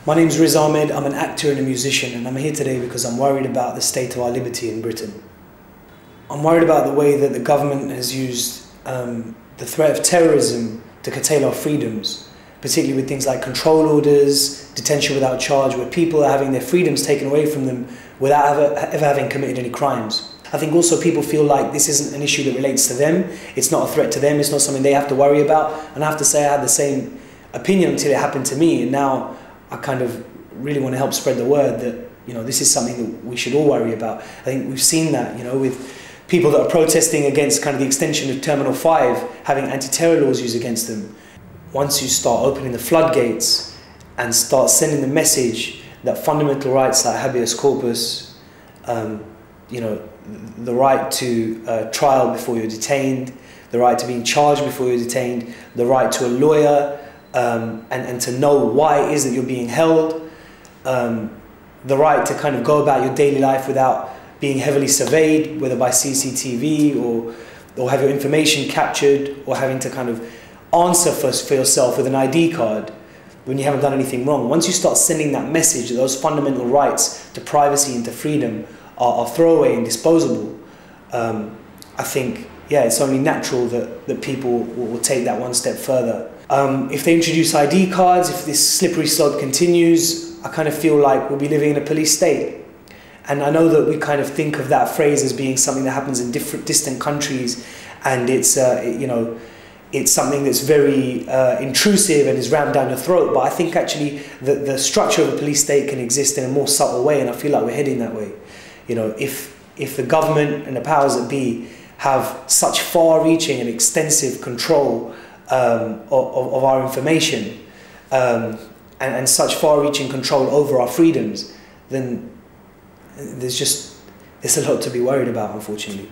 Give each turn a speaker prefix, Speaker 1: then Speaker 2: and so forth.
Speaker 1: My name's Riz Ahmed, I'm an actor and a musician, and I'm here today because I'm worried about the state of our liberty in Britain. I'm worried about the way that the government has used the threat of terrorism to curtail our freedoms, particularly with things like control orders, detention without charge, where people are having their freedoms taken away from them without ever having committed any crimes. I think also people feel like this isn't an issue that relates to them, it's not a threat to them, it's not something they have to worry about, and I have to say I had the same opinion until it happened to me, and now I kind of really want to help spread the word that, you know, this is something that we should all worry about. I think we've seen that, you know, with people that are protesting against kind of the extension of Terminal 5, having anti-terror laws used against them. Once you start opening the floodgates and start sending the message that fundamental rights like habeas corpus, you know, the right to trial before you're detained, the right to be charged before you're detained, the right to a lawyer, and to know why it is that you're being held, the right to kind of go about your daily life without being heavily surveyed, whether by CCTV or have your information captured, or having to kind of answer for yourself with an ID card when you haven't done anything wrong. Once you start sending that message that those fundamental rights to privacy and to freedom are throwaway and disposable, I think, yeah, it's only natural that people will take that one step further. If they introduce ID cards, if this slippery slope continues, I kind of feel like we'll be living in a police state. And I know that we kind of think of that phrase as being something that happens in different distant countries, and it's you know, it's something that's very intrusive and is rammed down your throat. But I think actually the structure of a police state can exist in a more subtle way, and I feel like we're heading that way. You know, if the government and the powers that be have such far-reaching and extensive control of our information and such far-reaching control over our freedoms, then there's a lot to be worried about, unfortunately.